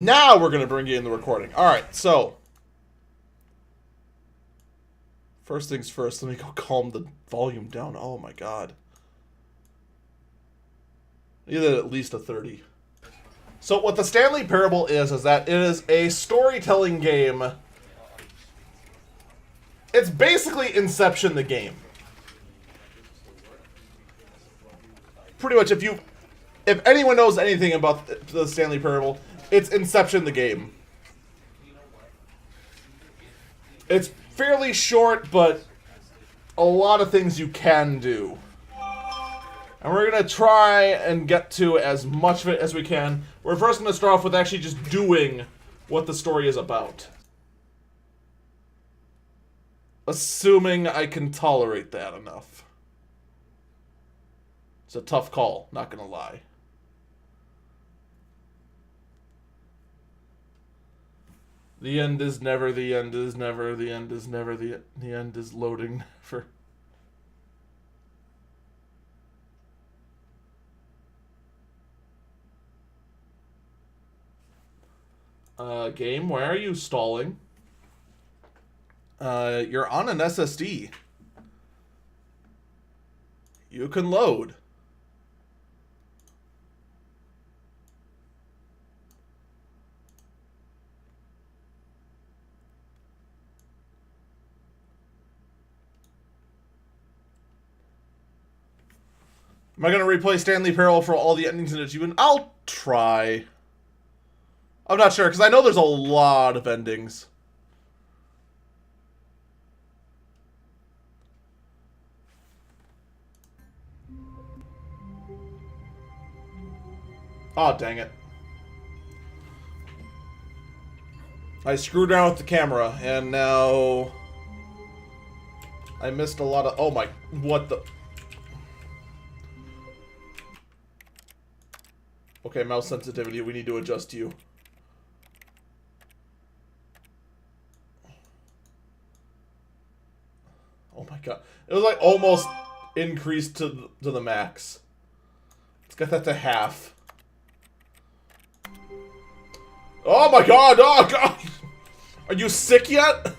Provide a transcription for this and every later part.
Now we're going to bring you in the recording. Alright, so. First things first, let me go calm the volume down. Oh my god. Need at least a 30. So what the Stanley Parable is that it is a storytelling game. It's basically Inception the game. Pretty much if anyone knows anything about the Stanley Parable, it's Inception the game. It's fairly short, but a lot of things you can do. And we're going to try and get to as much of it as we can. We're first going to start off with actually just doing what the story is about. Assuming I can tolerate that enough. It's a tough call, not going to lie. The end is never, the end is never, the end is never, the end is loading for... Game, why are you stalling? You're on an SSD. You can load. Am I going to replay Stanley Parable for all the endings in achievement? I'll try. I'm not sure, because I know there's a lot of endings. Oh, dang it. I screwed around with the camera, and now... I missed a lot of... Oh my... What the... Okay, mouse sensitivity, we need to adjust you. Oh my god. It was like almost increased to the max. Let's get that to half. Oh my god! Oh god! Are you sick yet?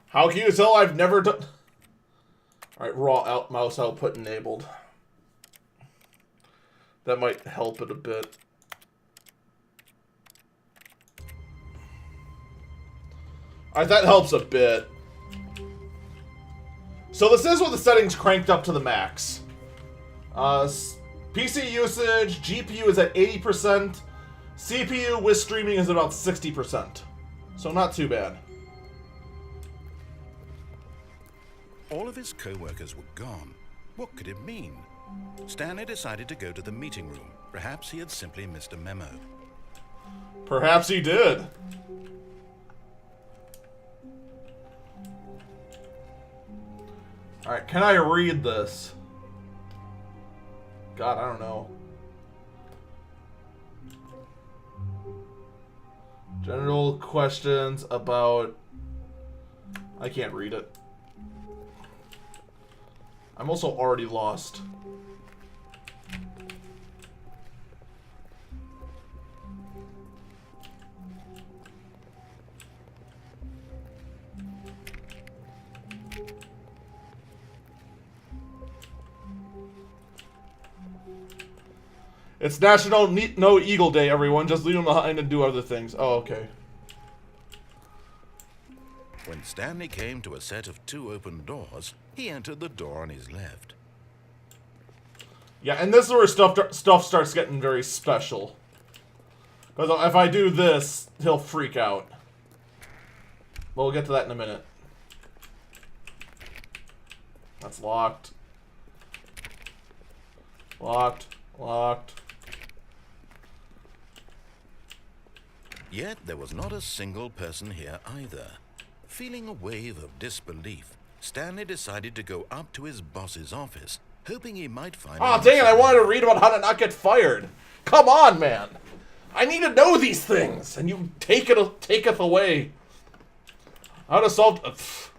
How can you tell I've never done... Alright, raw mouse output enabled. That might help it a bit. Alright, that helps a bit. So this is with the settings cranked up to the max. PC usage, GPU is at 80%. CPU with streaming is about 60%. So not too bad. All of his co-workers were gone. What could it mean? Stanley decided to go to the meeting room. Perhaps he had simply missed a memo. Perhaps he did. Alright, can I read this? God, I don't know. General questions about... I can't read it. I'm also already lost. It's National No Eagle Day, everyone. Just leave them behind and do other things. Oh, okay. When Stanley came to a set of 2 open doors, he entered the door on his left. Yeah, and this is where stuff starts getting very special. Because if I do this, he'll freak out. But we'll get to that in a minute. That's locked. Locked. Locked. Yet there was not a single person here either. Feeling a wave of disbelief, Stanley decided to go up to his boss's office, hoping he might find... Oh, dang it, I wanted to read about how to not get fired. Come on, man. I need to know these things, and you taketh away. How to solve...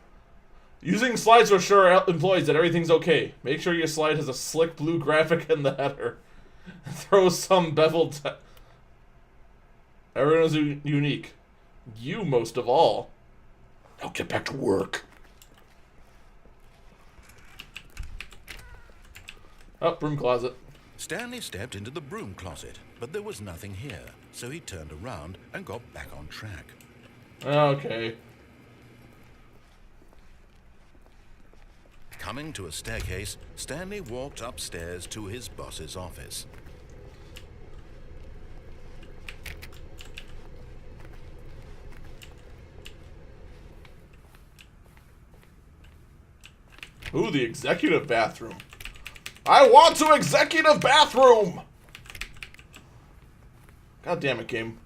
Using slides to assure employees that everything's okay. Make sure your slide has a slick blue graphic in the header. Throw some beveled... Everyone's unique. You most of all. Now get back to work. Oh, broom closet. Stanley stepped into the broom closet, but there was nothing here, so he turned around and got back on track. Okay. Coming to a staircase, Stanley walked upstairs to his boss's office. Ooh, the executive bathroom. I want to executive bathroom! God damn it, game.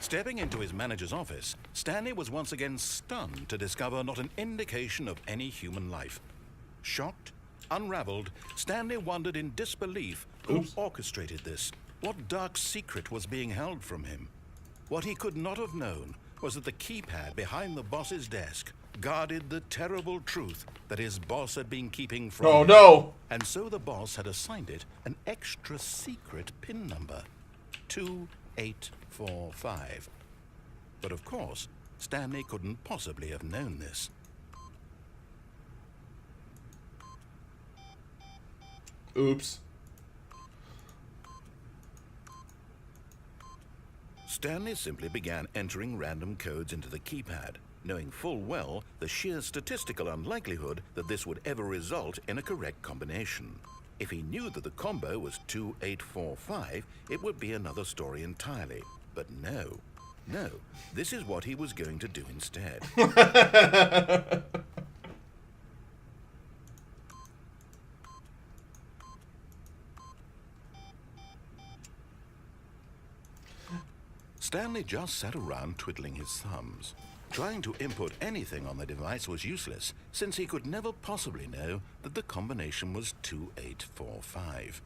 Stepping into his manager's office, Stanley was once again stunned to discover not an indication of any human life. Shocked, unraveled, Stanley wondered in disbelief who orchestrated this. What dark secret was being held from him? What he could not have known was that the keypad behind the boss's desk guarded the terrible truth that his boss had been keeping from him. Oh no! And so the boss had assigned it an extra secret PIN number. 2845. But of course, Stanley couldn't possibly have known this. Oops. Stanley simply began entering random codes into the keypad, knowing full well the sheer statistical unlikelihood that this would ever result in a correct combination. If he knew that the combo was 2845, it would be another story entirely. But no, this is what he was going to do instead. Stanley just sat around twiddling his thumbs. Trying to input anything on the device was useless, since he could never possibly know that the combination was 2845.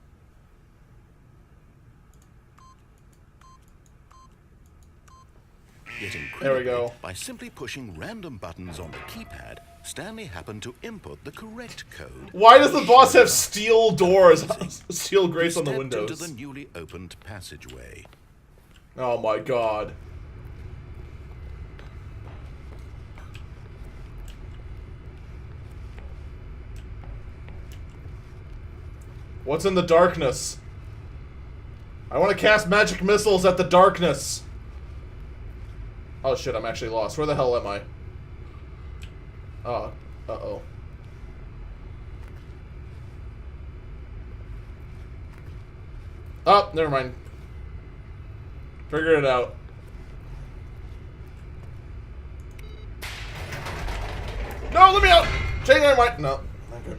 Yet incredibly, There we go. by simply pushing random buttons on the keypad, Stanley happened to input the correct code. Why does the boss have steel doors, steel grates on the Stepped windows? into the newly opened passageway. Oh my god. What's in the darkness? I want to cast magic missiles at the darkness. Oh shit, I'm actually lost. Where the hell am I? Oh, uh-oh. Oh, never mind. Figured it out. No, let me out! Change my mind. No. Okay.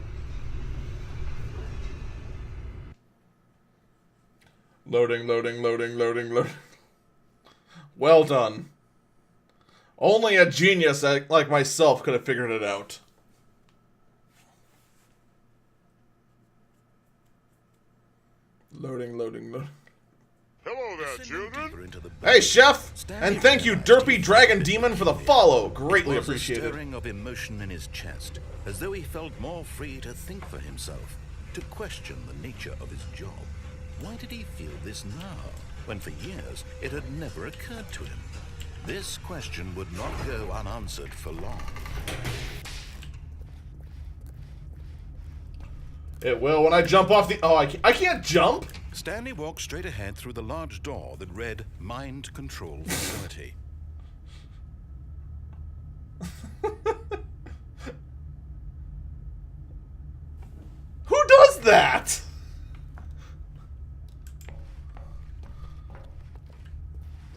Loading, loading, loading, loading, loading. Well done. Only a genius like myself could have figured it out. Loading, loading, loading. Hello there, children. Hey, Chef! And thank you, Derpy Dragon Demon, for the follow. Greatly There was a appreciated. stirring of emotion in his chest, as though he felt more free to think for himself, to question the nature of his job. Why did he feel this now, when for years it had never occurred to him? This question would not go unanswered for long. It will when I jump off the... Oh, I can't jump? Stanley walked straight ahead through the large door that read Mind Control Facility. Who does that?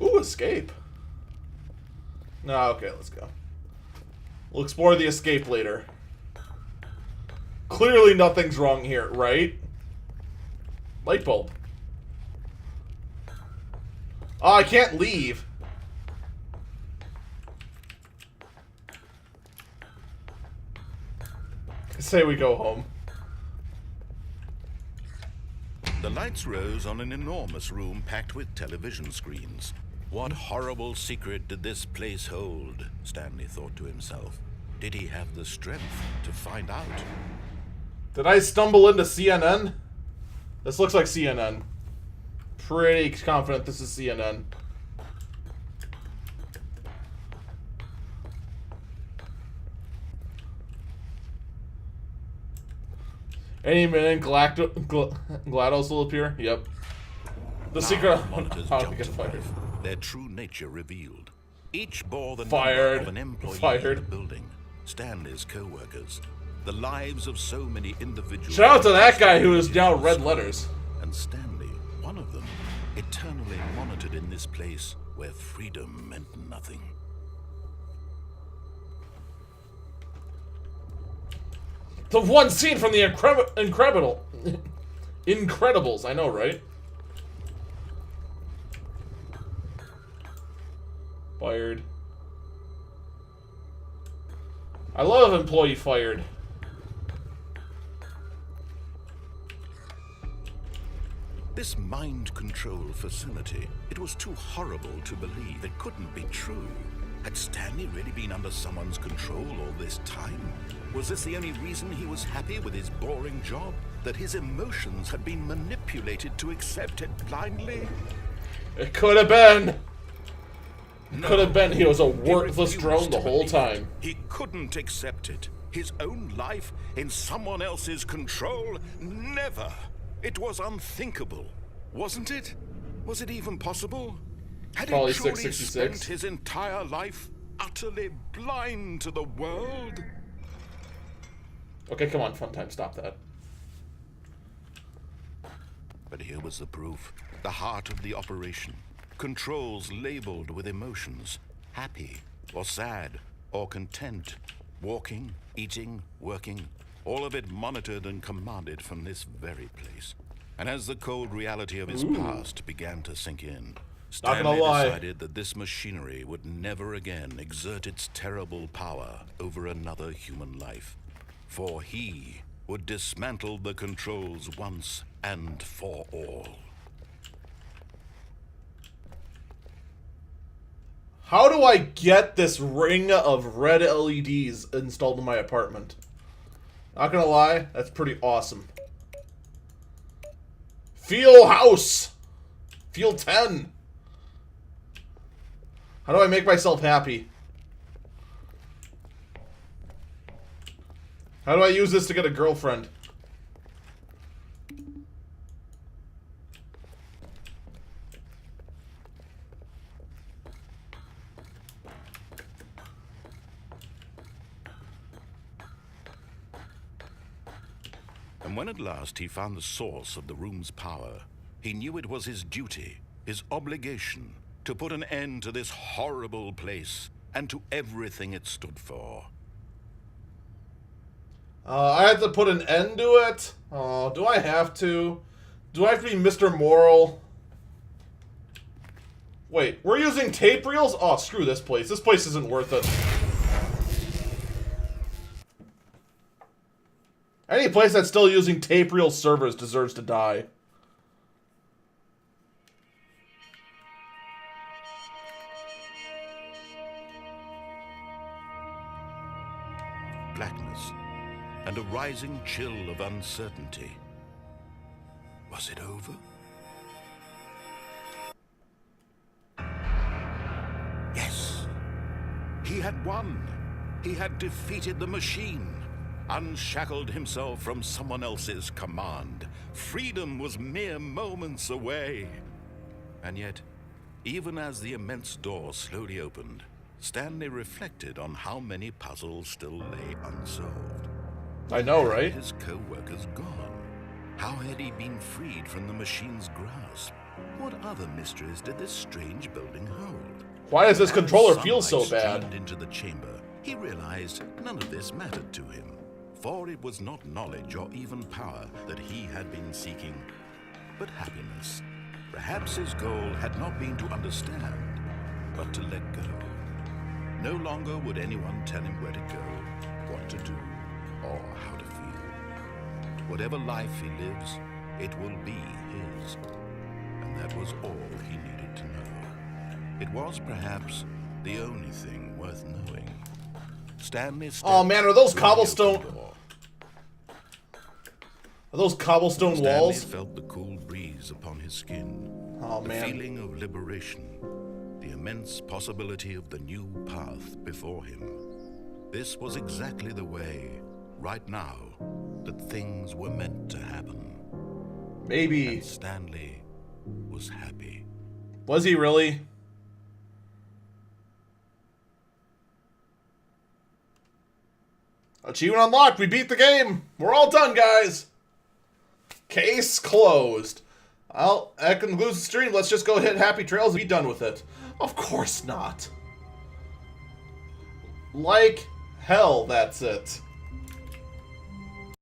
Ooh, escape. No, okay, let's go. We'll explore the escape later. Clearly nothing's wrong here, right? Light bulb. Oh, I can't leave. Say we go home. The lights rose on an enormous room packed with television screens. What horrible secret did this place hold? Stanley thought to himself. Did he have the strength to find out? Did I stumble into CNN? This looks like CNN. Pretty confident this is CNN. Any minute, GLaDOS will appear. Yep. The secret monitors how to jumped get to fired. life, their true nature revealed. Each bore the Fired. number of an employee Fired. in the building. Stanley's co-workers. The lives of so many individuals. Shout out to that guy who is now red letters. And Stanley, one of them, eternally monitored in this place where freedom meant nothing. The one scene from the Incredibles. I know, right? Fired. I love employee fired. This mind control facility, it was too horrible to believe. It couldn't be true. Had Stanley really been under someone's control all this time? Was this the only reason he was happy with his boring job? That his emotions had been manipulated to accept it blindly? It could have been. No, Could have been he was a worthless refused drone the to whole believe time. it. He couldn't accept it. His own life in someone else's control? Never. It was unthinkable. Wasn't it? Was it even possible? Had he Probably truly 666. spent his entire life utterly blind to the world? Okay, come on, fun time, stop that. But here was the proof. The heart of the operation. Controls labeled with emotions. Happy, or sad, or content. Walking, eating, working. All of it monitored and commanded from this very place. And as the cold reality of his past began to sink in, Not gonna Stanley lie. decided that this machinery would never again exert its terrible power over another human life. For he would dismantle the controls once and for all. How do I get this ring of red LEDs installed in my apartment? Not gonna lie, that's pretty awesome. Feel house! Feel 10! How do I make myself happy? How do I use this to get a girlfriend? And when at last he found the source of the room's power, he knew it was his duty, his obligation, to put an end to this horrible place and to everything it stood for. I had to put an end to it? Oh, do I have to? Do I have to be Mr. Moral? Wait, we're using tape reels? Oh, screw this place. This place isn't worth it. Any place that's still using tape reel servers deserves to die. Blackness and a rising chill of uncertainty. Was it over? Yes. He had won. He had defeated the machine. Unshackled himself from someone else's command. Freedom was mere moments away. And yet, even as the immense door slowly opened, Stanley reflected on how many puzzles still lay unsolved. I know, right? His co-workers gone? How had he been freed from the machine's grasp? What other mysteries did this strange building hold? Why does this As controller feel sunlight so bad? streamed into the chamber, he realized none of this mattered to him. For it was not knowledge or even power that he had been seeking, but happiness. Perhaps his goal had not been to understand, but to let go. No longer would anyone tell him where to go, what to do, or how to feel. Whatever life he lives, it will be his. And that was all he needed to know. It was perhaps the only thing worth knowing. Stanley Oh man, are those stepped through the cobblestone... open door. Are those cobblestone Stanley walls? felt the cool breeze upon his skin. Oh The man. feeling of liberation. The immense possibility of the new path before him. This was exactly the way, right now, that things were meant to happen. Maybe. And Stanley was happy. Was he really? Achievement unlocked. We beat the game. We're all done, guys. Case closed. Well, that concludes the stream. Let's just go hit Happy Trails and be done with it. Of course not. Like hell, that's it.